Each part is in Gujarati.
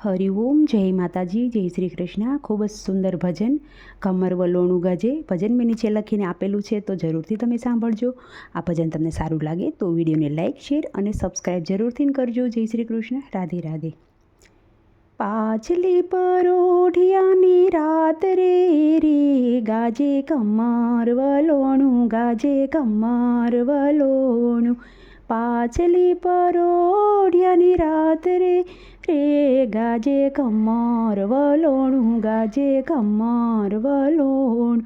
હરિઓમ, જય માતાજી, જય શ્રી કૃષ્ણ. ખૂબ જ સુંદર ભજન કમર વલોણું ગાજે ભજન મેં નીચે લખીને આપેલું છે, તો જરૂરથી તમે સાંભળજો. આ ભજન તમને સારું લાગે તો વિડીયોને લાઇક, શેર અને સબસ્ક્રાઈબ જરૂરથી કરજો. જય શ્રી કૃષ્ણ. રાધે રાધે. પાછલી પરોઢિયાની રાત રે રે ગાજે કમર વલોણું ગાજે કમર વલોણું. પાછલી પરોઢિયાની રાત રે રે ગાજે કમર વલોણું ગાજે કમર વલોણું.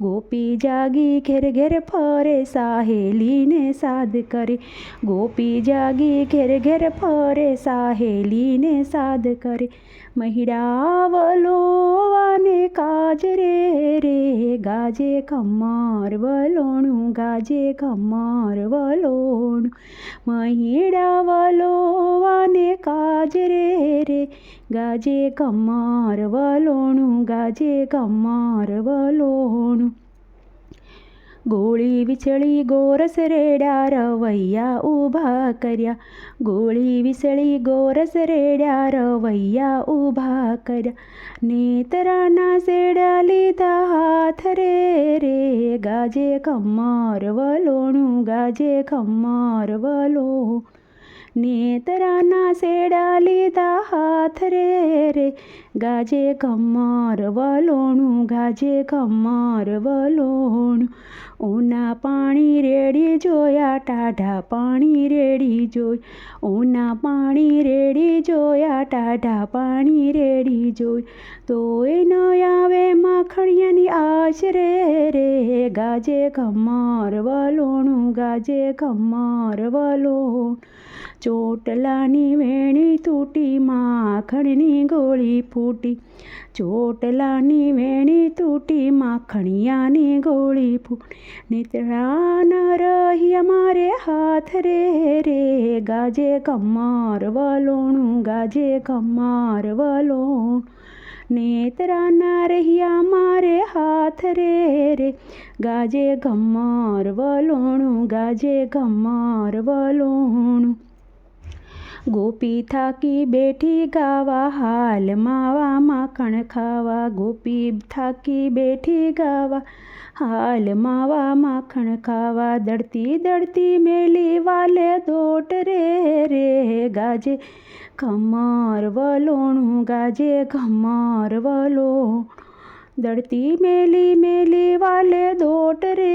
ગોપી જાગી ઘેર ઘેર ફરે સાહેલીને સાદ કરે. ગોપી જાગી ઘેર ઘેર ફરે સાહેલીને સાદ કરે. મહિડા વલોવાને કાજ રે રે ગાજે કમર વલોણું ગાજે કમર વલોણું. મહિડા વલોવાને કાજ રે રે ગાજે કમર વલોણું ગાજે કમર વલોણું. ગોળી વિછળી ગોરસ રેડ્યા રવૈયા ઊભા કર્યા. ગોળી વિસળી ગોરસ રેડ્યા રવૈયા ઊભા કર્યા. નેતરાના શેડા લીધા હાથ રે રે ગાજે કમર વલોણું ગાજે કમર વલોણું. નેતરાના શેડા લીધા હાથ રે રે ગાજે કમર વલોણું ગાજે કમર વલોણું. ઊના પાણી રેડી જોયા ટાઢા પાણી રેડી જોઈ. ઊના પાણી રેડી જોયા ટાઢા પાણી રેડી જોઈ. તોય ન આવે માખણિયાની આશ રે રે ગાજે કમર વલોણું ગાજે કમર વલોણું. ચોટલાની વેણી તૂટી માખણની ગોળી ફૂટી. ચોટલાની વેણી તૂટી માખણિયાની ગોળી ફૂટી. નેતરાના રહ્યા મારે હાથ રે રે ગાજે કમર વલોણું ગાજે કમર વલોણું. નેતરાના રહ્યા મારે હાથ રે રે ગાજે કમર વલોણું ગાજે કમર વલોણું. ગોપી થાકી બેઠી ગાવા હાલ માવા માખણ ખાવા. ગોપી થાકી બેઠી ગાવા હાલ માવા માખણ ખાવા. દળતી દળતી મેલી વાલે દોટ રે રે ગાજે કમર વલોણું ગાજે કમર વલોણું. દળતી મેલી મેલી વાલે દોટ રે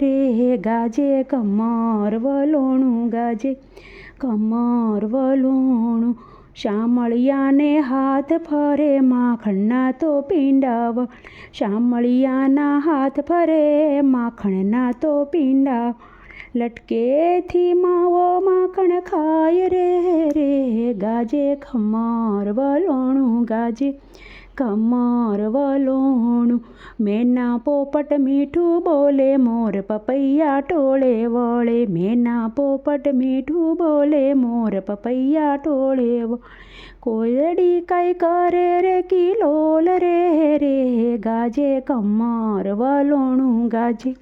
રે ગાજે કમર વલોણું ગાજે કમર વલોણું. શામળિયાને હાથ ફરે માખણના તો પીંડા વળે. શામળિયાના હાથ ફરે માખણના તો પીંડા વળે. લટકેથી માવો માખણ ખાય રે રે ગાજે કમર વલોણું ગાજે કમર વલોણું. મેના પોપટ મીઠું બોલે મોર પપૈયા ટોળે વળે. મેના પોપટ મીઠું બોલે મોર પપૈયા ટોળે વળે. કોયડી કાંઈ કરે રે કિલોલ રે રે ગાજે કમર વલોણું ગાજે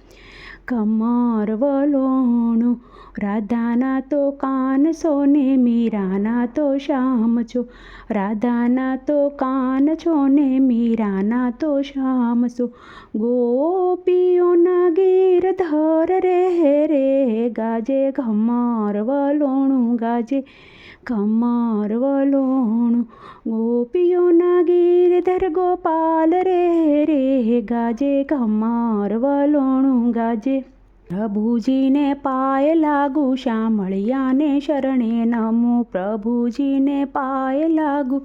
કમર વલોણું. રાધાના તો કાન છો ને મીરાના તો શ્યામ છો. રાધાના તો કાન છો ને મીરાના તો શ્યામ છો. ગોપીઓના ગીરધર રે રે ગાજે કમર વલોણું ગાજે કમર વલોણું. ગોપીઓના ગીરધર ગોપાલ રે રે ગાજે કમર વલોણું ગાજે. પ્રભુજીને પાય લાગુ શામળિયાને શરણે નમું. પ્રભુજીને પાય લાગુ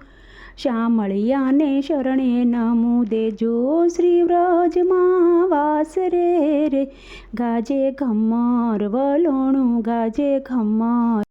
શામળિયાને શરણે નમું. દેજો શ્રી વ્રજમાં વાસ રે રે ગાજે કમર વલોણું ગાજે કમર